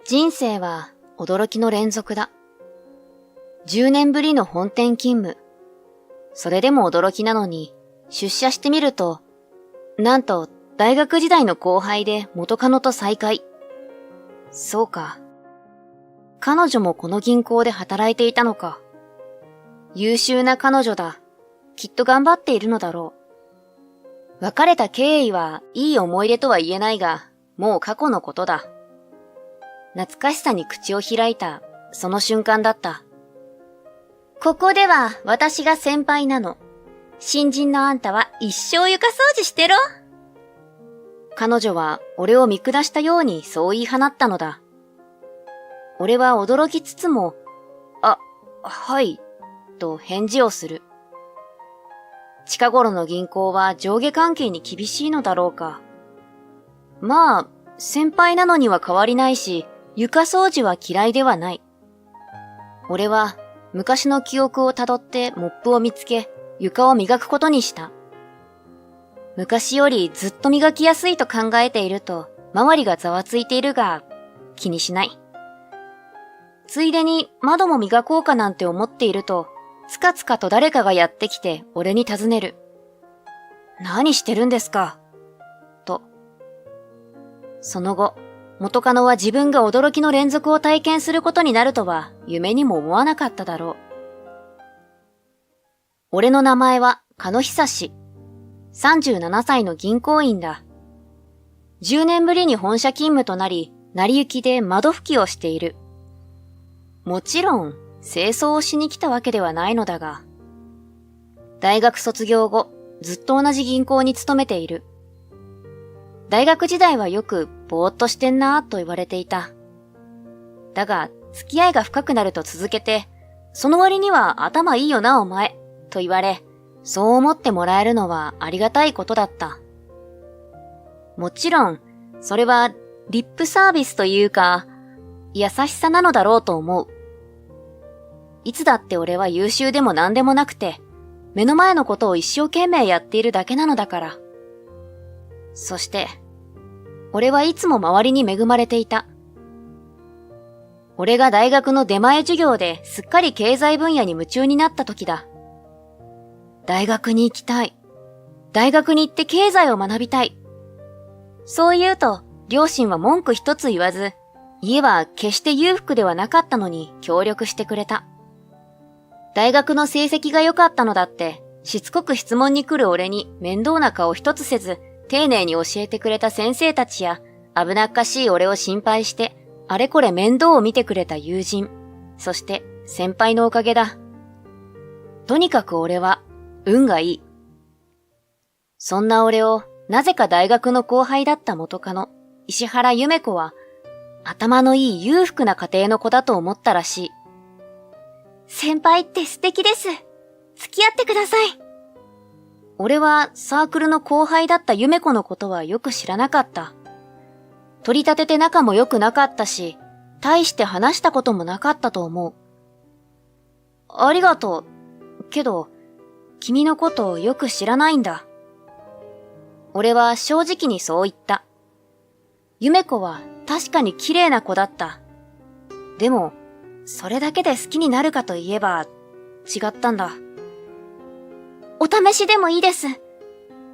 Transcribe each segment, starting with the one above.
人生は驚きの連続だ。10年ぶりの本店勤務。それでも驚きなのに、出社してみると、なんと大学時代の後輩で元カノと再会。そうか。彼女もこの銀行で働いていたのか。優秀な彼女だ。きっと頑張っているのだろう。別れた経緯はいい思い出とは言えないが、もう過去のことだ。懐かしさに口を開いた、その瞬間だった。ここでは私が先輩なの。新人のあんたは一生床掃除してろ。彼女は俺を見下したようにそう言い放ったのだ。俺は驚きつつも、はい、と返事をする。近頃の銀行は上下関係に厳しいのだろうか。まあ、先輩なのには変わりないし、床掃除は嫌いではない。俺は昔の記憶をたどってモップを見つけ、床を磨くことにした。昔よりずっと磨きやすいと考えていると、周りがざわついているが、気にしない。ついでに窓も磨こうかなんて思っていると、つかつかと誰かがやってきて俺に尋ねる。何してるんですかと。その後、元カノは自分が驚きの連続を体験することになるとは夢にも思わなかっただろう。俺の名前は加野久志。37歳の銀行員だ。10年ぶりに本社勤務となり、成り行きで窓拭きをしている。もちろん、清掃をしに来たわけではないのだが、大学卒業後、ずっと同じ銀行に勤めている。大学時代はよくぼーっとしてんなーと言われていた。だが、付き合いが深くなると続けて、その割には頭いいよなお前、と言われ、そう思ってもらえるのはありがたいことだった。もちろん、それはリップサービスというか、優しさなのだろうと思う。いつだって俺は優秀でも何でもなくて、目の前のことを一生懸命やっているだけなのだから。そして、俺はいつも周りに恵まれていた。俺が大学の出前授業ですっかり経済分野に夢中になった時だ。大学に行きたい。大学に行って経済を学びたい。そう言うと、両親は文句一つ言わず、家は決して裕福ではなかったのに協力してくれた。大学の成績が良かったのだって、しつこく質問に来る俺に面倒な顔一つせず、丁寧に教えてくれた先生たちや、危なっかしい俺を心配して、あれこれ面倒を見てくれた友人、そして先輩のおかげだ。とにかく俺は、運がいい。そんな俺を、なぜか大学の後輩だった元カノ、石原ゆめ子は、頭のいい裕福な家庭の子だと思ったらしい。先輩って素敵です。付き合ってください。俺はサークルの後輩だったゆめ子のことはよく知らなかった。取り立てて仲も良くなかったし、大して話したこともなかったと思う。ありがとう。けど、君のことをよく知らないんだ。俺は正直にそう言った。ゆめ子は確かに綺麗な子だった。でも、それだけで好きになるかといえば、違ったんだ。お試しでもいいです。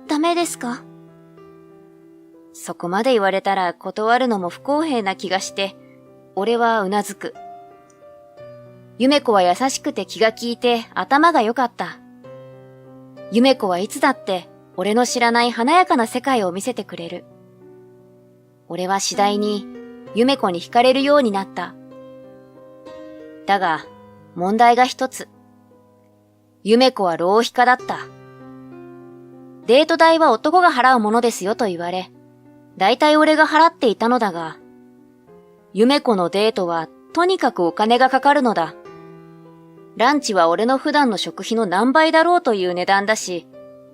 ダメですか？そこまで言われたら断るのも不公平な気がして、俺はうなずく。ゆめ子は優しくて気が利いて頭が良かった。ゆめ子はいつだって俺の知らない華やかな世界を見せてくれる。俺は次第にゆめ子に惹かれるようになった。だが、問題が一つ。ゆめ子は浪費家だった。デート代は男が払うものですよと言われ、だいたい俺が払っていたのだが、ゆめ子のデートはとにかくお金がかかるのだ。ランチは俺の普段の食費の何倍だろうという値段だし、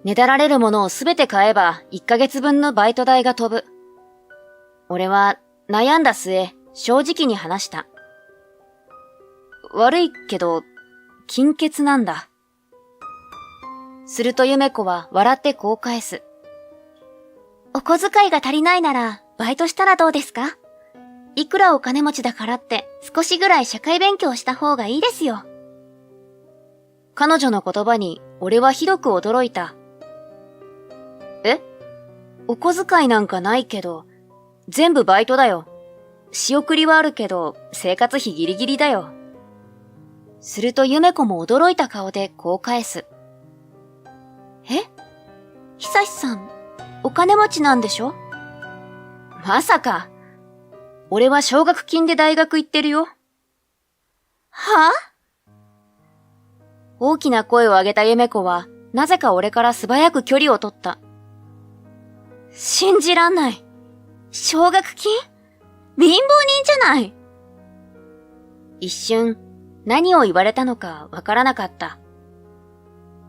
ねだられるものをすべて買えば1ヶ月分のバイト代が飛ぶ。俺は悩んだ末、正直に話した。悪いけど、金欠なんだ。するとゆめ子は笑ってこう返す。お小遣いが足りないならバイトしたらどうですか？いくらお金持ちだからって少しぐらい社会勉強した方がいいですよ。彼女の言葉に俺はひどく驚いた。え？お小遣いなんかないけど、全部バイトだよ。仕送りはあるけど、生活費ギリギリだよ。するとゆめ子も驚いた顔でこう返す。え？久さん、お金持ちなんでしょ？まさか。俺は奨学金で大学行ってるよ。は？大きな声を上げたゆめ子は、なぜか俺から素早く距離を取った。信じらんない。奨学金？貧乏人じゃない。一瞬、何を言われたのかわからなかった。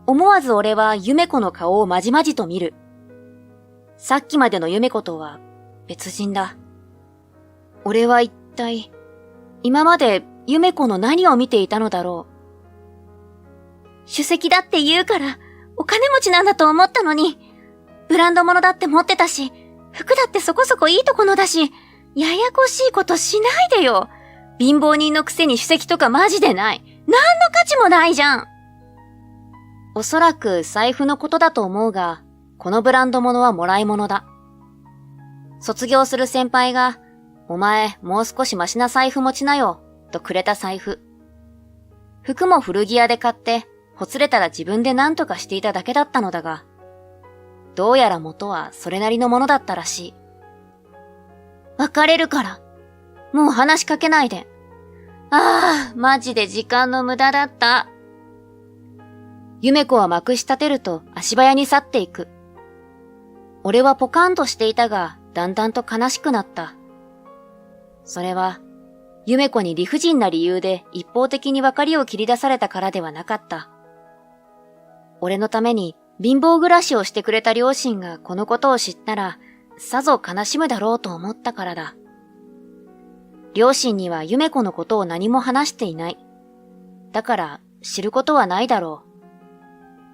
思わず俺はゆめ子の顔をまじまじと見る。さっきまでのゆめ子とは別人だ。俺は一体、今までゆめ子の何を見ていたのだろう。首席だって言うから、お金持ちなんだと思ったのに、ブランド物だって持ってたし、服だってそこそこいいとこのだし、ややこしいことしないでよ。貧乏人のくせに首席とかマジでない。何の価値もないじゃん。おそらく財布のことだと思うが、このブランド物はもらい物だ。卒業する先輩が、お前もう少しマシな財布持ちなよ、とくれた財布。服も古着屋で買って、ほつれたら自分で何とかしていただけだったのだが、どうやら元はそれなりのものだったらしい。別れるから。もう話しかけないで。ああ、マジで時間の無駄だった。ゆめ子はまくし立てると足早に去っていく。俺はポカンとしていたが、だんだんと悲しくなった。それは、ゆめ子に理不尽な理由で一方的に別れを切り出されたからではなかった。俺のために貧乏暮らしをしてくれた両親がこのことを知ったら、さぞ悲しむだろうと思ったからだ。両親にはゆめ子のことを何も話していない。だから知ることはないだろう。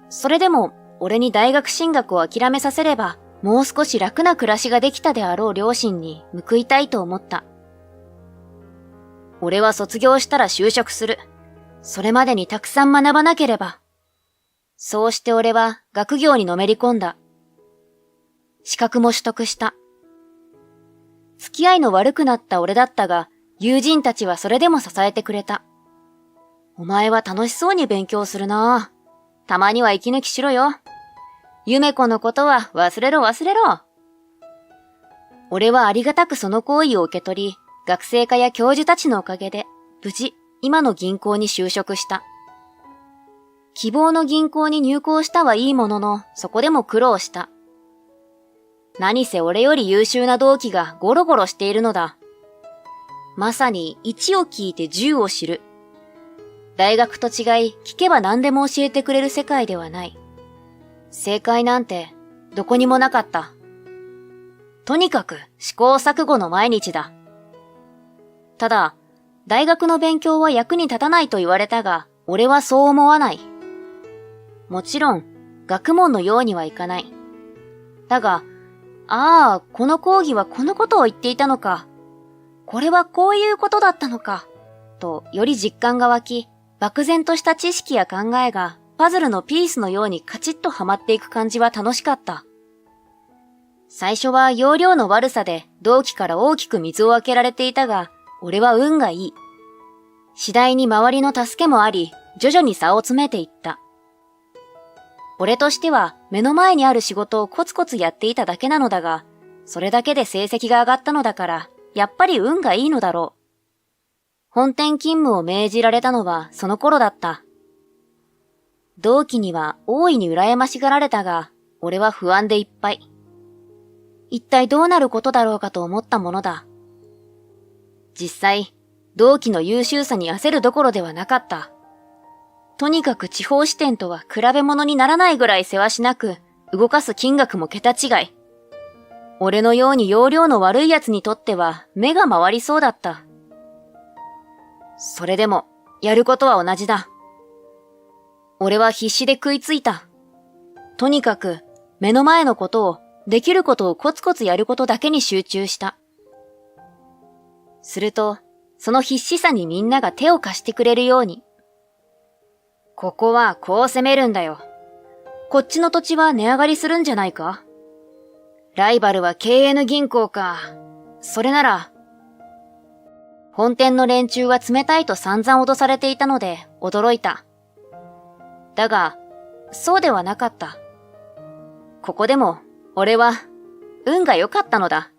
それでも俺に大学進学を諦めさせれば、もう少し楽な暮らしができたであろう両親に報いたいと思った。俺は卒業したら就職する。それまでにたくさん学ばなければ。そうして俺は学業にのめり込んだ。資格も取得した。付き合いの悪くなった俺だったが、友人たちはそれでも支えてくれた。お前は楽しそうに勉強するな。たまには息抜きしろよ。ゆめ子のことは忘れろ忘れろ。俺はありがたくその行為を受け取り、学生課や教授たちのおかげで、無事、今の銀行に就職した。希望の銀行に入行したはいいものの、そこでも苦労した。何せ俺より優秀な同期がゴロゴロしているのだ。まさに1を聞いて10を知る。大学と違い聞けば何でも教えてくれる世界ではない。正解なんてどこにもなかった。とにかく試行錯誤の毎日だ。ただ、大学の勉強は役に立たないと言われたが、俺はそう思わない。もちろん、学問のようにはいかない。だが、ああ、この講義はこのことを言っていたのか。これはこういうことだったのか。と、より実感が湧き、漠然とした知識や考えがパズルのピースのようにカチッとはまっていく感じは楽しかった。最初は要領の悪さで同期から大きく水をあけられていたが、俺は運がいい。次第に周りの助けもあり、徐々に差を詰めていった。俺としては目の前にある仕事をコツコツやっていただけなのだが、それだけで成績が上がったのだから、やっぱり運がいいのだろう。本店勤務を命じられたのはその頃だった。同期には大いに羨ましがられたが、俺は不安でいっぱい。一体どうなることだろうかと思ったものだ。実際、同期の優秀さに焦るどころではなかった。とにかく地方支店とは比べ物にならないぐらい世話しなく、動かす金額も桁違い。俺のように要領の悪い奴にとっては目が回りそうだった。それでも、やることは同じだ。俺は必死で食いついた。とにかく、目の前のことを、できることをコツコツやることだけに集中した。すると、その必死さにみんなが手を貸してくれるように。ここはこう攻めるんだよ。こっちの土地は値上がりするんじゃないか？ライバルは KN 銀行か。それなら、本店の連中は冷たいと散々脅されていたので驚いた。だが、そうではなかった。ここでも、俺は、運が良かったのだ。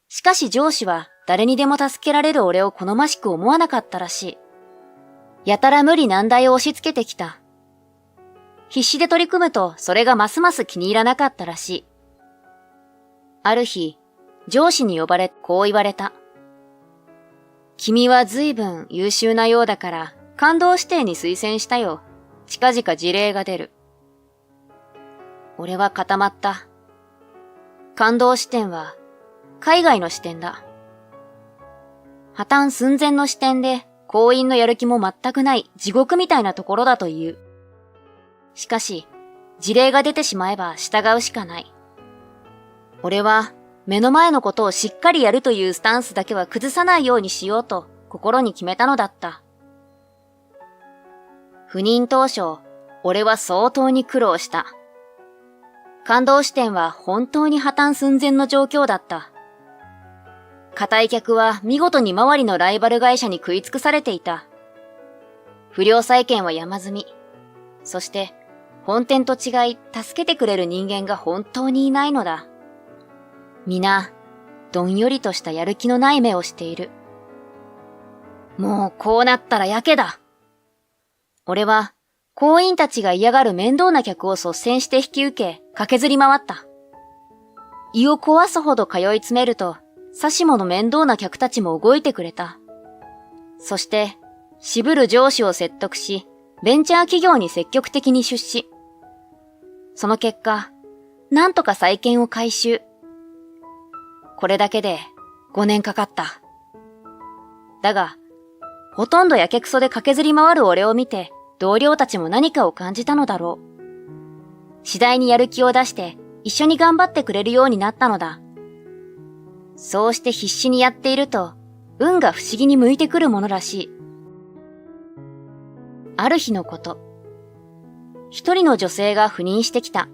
しかし上司は誰にでも助けられる俺を好ましく思わなかったらしい。やたら無理難題を押し付けてきた。必死で取り組むとそれがますます気に入らなかったらしい。ある日、上司に呼ばれこう言われた。君は随分優秀なようだから感動指定に推薦したよ。近々辞令が出る。俺は固まった。感動視点は海外の視点だ。破綻寸前の視点で行員のやる気も全くない地獄みたいなところだという。しかし、辞令が出てしまえば従うしかない。俺は目の前のことをしっかりやるというスタンスだけは崩さないようにしようと心に決めたのだった。赴任当初、俺は相当に苦労した。感動支店は本当に破綻寸前の状況だった。固い客は見事に周りのライバル会社に食い尽くされていた。不良債権は山積み。そして、本店と違い助けてくれる人間が本当にいないのだ。皆、どんよりとしたやる気のない目をしている。もうこうなったらやけだ。俺は、行員たちが嫌がる面倒な客を率先して引き受け、駆けずり回った。胃を壊すほど通い詰めると、さしもの面倒な客たちも動いてくれた。そして、渋る上司を説得し、ベンチャー企業に積極的に出資。その結果、なんとか債権を回収。これだけで5年かかった。だが、ほとんどやけくそで駆けずり回る俺を見て、同僚たちも何かを感じたのだろう。次第にやる気を出して一緒に頑張ってくれるようになったのだ。そうして必死にやっていると、運が不思議に向いてくるものらしい。ある日のこと。一人の女性が赴任してきた。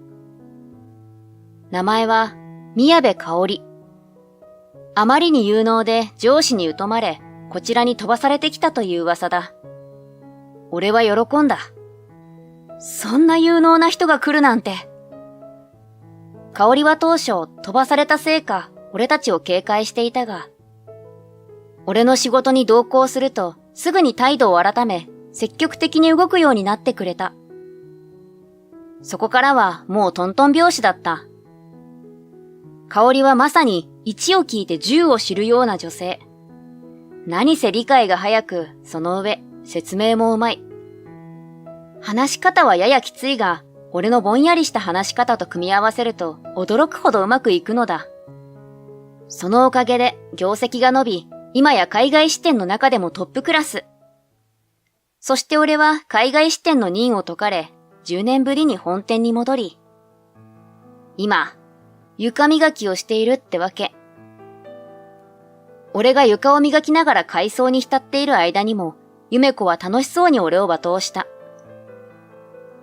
名前は宮部香織。あまりに有能で上司に疎まれ、こちらに飛ばされてきたという噂だ。俺は喜んだ。そんな有能な人が来るなんて。香織は当初飛ばされたせいか俺たちを警戒していたが、俺の仕事に同行するとすぐに態度を改め積極的に動くようになってくれた。そこからはもうトントン拍子だった。香織はまさに1を聞いて10を知るような女性。何せ理解が早く、その上、説明もうまい。話し方はややきついが、俺のぼんやりした話し方と組み合わせると驚くほどうまくいくのだ。そのおかげで業績が伸び、今や海外支店の中でもトップクラス。そして俺は海外支店の任を解かれ、10年ぶりに本店に戻り、今、床磨きをしているってわけ。俺が床を磨きながら改装に浸っている間にも、ゆめ子は楽しそうに俺を罵倒した。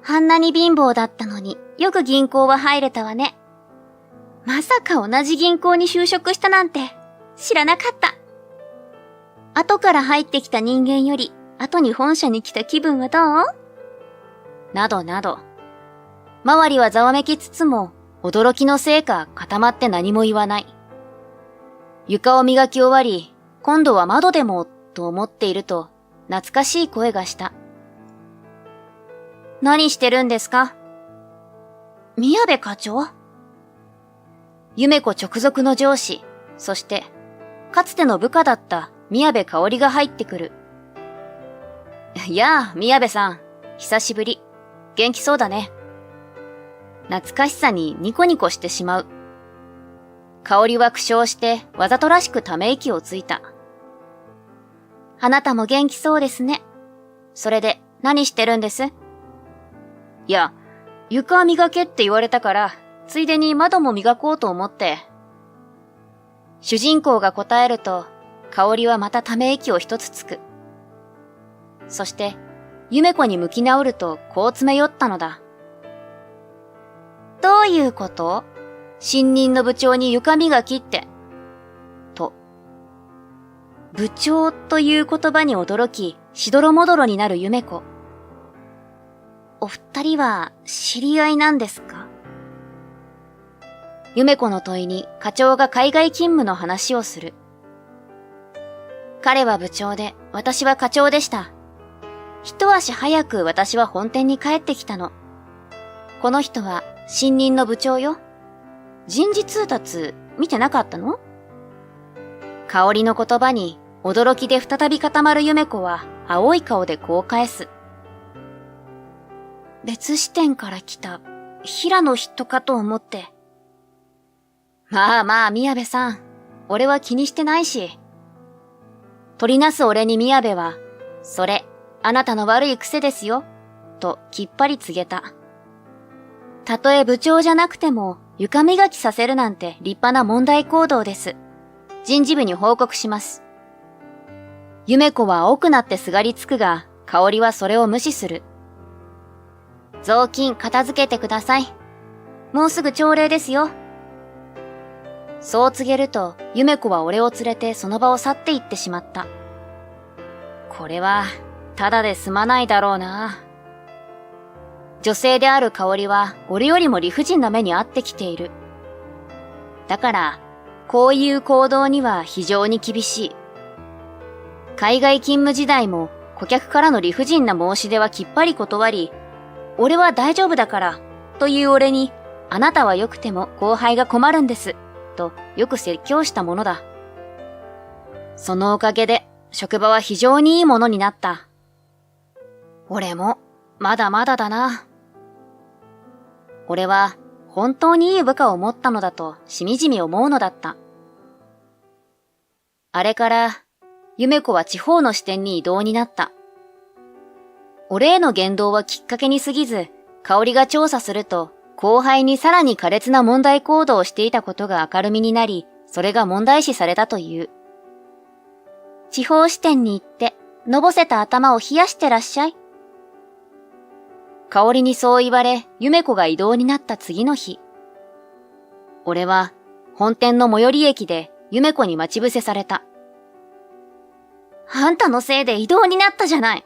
あんなに貧乏だったのによく銀行は入れたわね。まさか同じ銀行に就職したなんて知らなかった。後から入ってきた人間より後に本社に来た気分はどう？などなど。周りはざわめきつつも驚きのせいか固まって何も言わない。床を磨き終わり、今度は窓でもと思っていると懐かしい声がした。何してるんですか？宮部課長？ゆめ子直属の上司、そして、かつての部下だった宮部香織が入ってくる。やあ、宮部さん、久しぶり。元気そうだね。懐かしさにニコニコしてしまう。香織は苦笑してわざとらしくため息をついた。あなたも元気そうですね。それで何してるんです？いや、床磨けって言われたから、ついでに窓も磨こうと思って。主人公が答えると、香織はまたため息を一つつく。そして、夢子に向き直るとこう詰め寄ったのだ。どういうこと？新任の部長に床磨きって。と。部長という言葉に驚き、しどろもどろになる夢子。お二人は知り合いなんですか？夢子の問いに課長が海外勤務の話をする。彼は部長で、私は課長でした。一足早く私は本店に帰ってきたの。この人は新任の部長よ。人事通達見てなかったの？香織の言葉に驚きで再び固まる夢子は青い顔でこう返す。別視点から来た平野人かと思って。まあまあ宮部さん、俺は気にしてないし。取りなす俺に宮部は、それ、あなたの悪い癖ですよ、ときっぱり告げた。たとえ部長じゃなくても床磨きさせるなんて立派な問題行動です。人事部に報告します。夢子は青くなってすがりつくが、香織はそれを無視する。雑巾片付けてください。もうすぐ朝礼ですよ。そう告げると、夢子は俺を連れてその場を去っていってしまった。これは、ただで済まないだろうな。女性である香織は、俺よりも理不尽な目に遭ってきている。だから、こういう行動には非常に厳しい。海外勤務時代も、顧客からの理不尽な申し出はきっぱり断り、俺は大丈夫だから、という俺に、あなたは良くても後輩が困るんです。とよく説教したものだ。そのおかげで職場は非常にいいものになった。俺もまだまだだな。俺は本当にいい部下を持ったのだとしみじみ思うのだった。あれから夢子は地方の支店に異動になった。俺への言動はきっかけに過ぎず、香織が調査すると後輩にさらに苛烈な問題行動をしていたことが明るみになり、それが問題視されたという。地方支店に行って、のぼせた頭を冷やしてらっしゃい。香織にそう言われ、夢子が異動になった次の日。俺は、本店の最寄り駅で夢子に待ち伏せされた。あんたのせいで異動になったじゃない。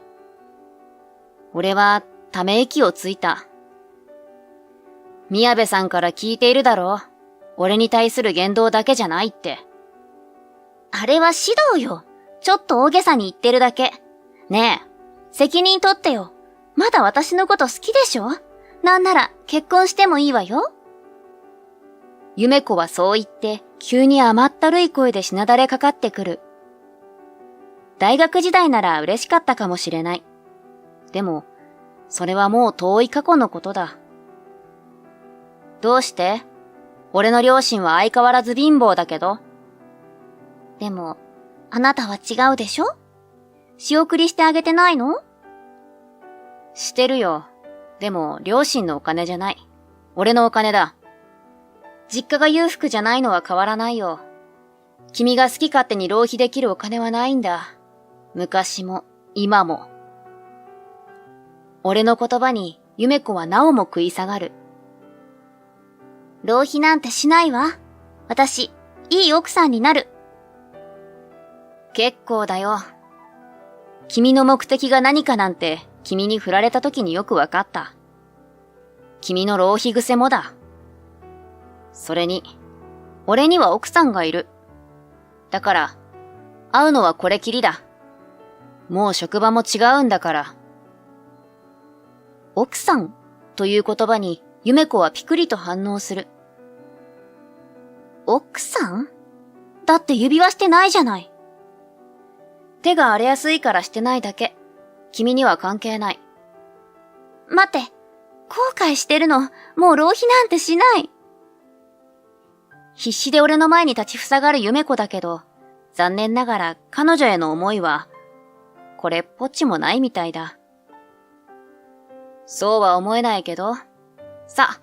俺は、ため息をついた。宮部さんから聞いているだろう。俺に対する言動だけじゃないって。あれは指導よ。ちょっと大げさに言ってるだけ。ねえ、責任取ってよ。まだ私のこと好きでしょ？なんなら結婚してもいいわよ。夢子はそう言って急に甘ったるい声でしなだれかかってくる。大学時代なら嬉しかったかもしれない。でも、それはもう遠い過去のことだ。どうして？俺の両親は相変わらず貧乏だけど。でも、あなたは違うでしょ？仕送りしてあげてないの？してるよ。でも、両親のお金じゃない。俺のお金だ。実家が裕福じゃないのは変わらないよ。君が好き勝手に浪費できるお金はないんだ。昔も、今も。俺の言葉に、夢子はなおも食い下がる。浪費なんてしないわ。私、いい奥さんになる。結構だよ。君の目的が何かなんて、君に振られた時によくわかった。君の浪費癖もだ。それに、俺には奥さんがいる。だから、会うのはこれきりだ。もう職場も違うんだから。奥さんという言葉に、夢子はピクリと反応する。奥さん？だって指輪してないじゃない。手が荒れやすいからしてないだけ。君には関係ない。待って、後悔してるの。もう浪費なんてしない。必死で俺の前に立ちふさがる夢子だけど、残念ながら彼女への思いは、これっぽっちもないみたいだ。そうは思えないけど。さ、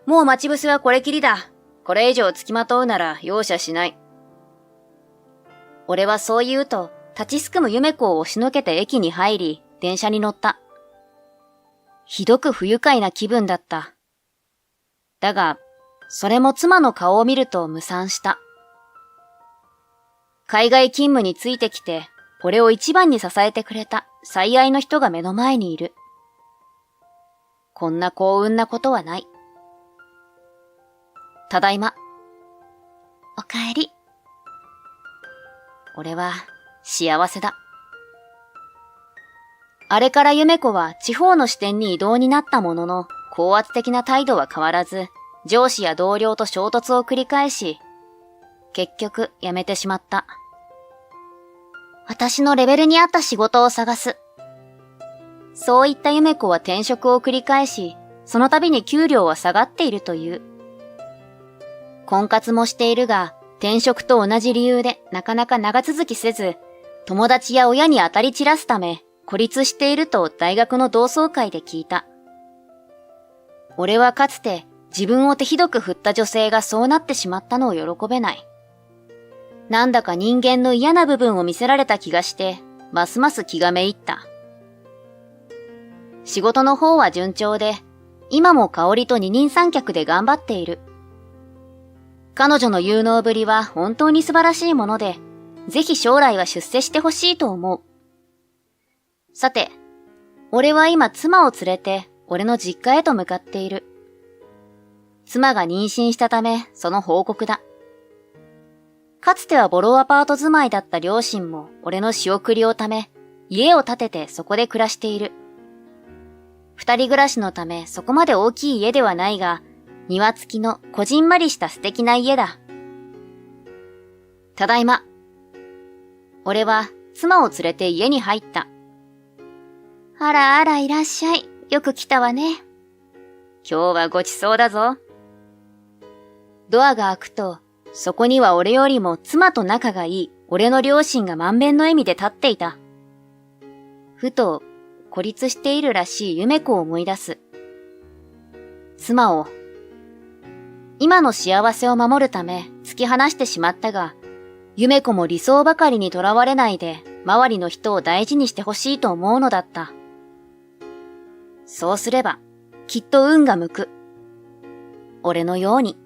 もう待ち伏せはこれきりだ。これ以上付きまとうなら容赦しない。俺はそう言うと、立ちすくむ夢子を押しのけて駅に入り、電車に乗った。ひどく不愉快な気分だった。だが、それも妻の顔を見ると無賛した。海外勤務についてきて、俺を一番に支えてくれた最愛の人が目の前にいる。こんな幸運なことはない。ただいま。おかえり。俺は幸せだ。あれから夢子は地方の支店に異動になったものの、高圧的な態度は変わらず、上司や同僚と衝突を繰り返し、結局辞めてしまった。私のレベルに合った仕事を探す。そういった夢子は転職を繰り返し、その度に給料は下がっているという。婚活もしているが、転職と同じ理由でなかなか長続きせず、友達や親に当たり散らすため、孤立していると大学の同窓会で聞いた。俺はかつて自分を手ひどく振った女性がそうなってしまったのを喜べない。なんだか人間の嫌な部分を見せられた気がして、ますます気がめいった。仕事の方は順調で、今も香織と二人三脚で頑張っている。彼女の有能ぶりは本当に素晴らしいもので、ぜひ将来は出世してほしいと思う。さて、俺は今妻を連れて俺の実家へと向かっている。妻が妊娠したためその報告だ。かつてはボロアパート住まいだった両親も俺の仕送りをため、家を建ててそこで暮らしている。二人暮らしのためそこまで大きい家ではないが、庭付きのこじんまりした素敵な家だ。ただいま。俺は妻を連れて家に入った。あらあらいらっしゃい。よく来たわね。今日はごちそうだぞ。ドアが開くと、そこには俺よりも妻と仲がいい俺の両親が満面の笑みで立っていた。ふと孤立しているらしい夢子を思い出す。妻を、今の幸せを守るため突き放してしまったが、夢子も理想ばかりにとらわれないで周りの人を大事にしてほしいと思うのだった。そうすればきっと運が向く。俺のように。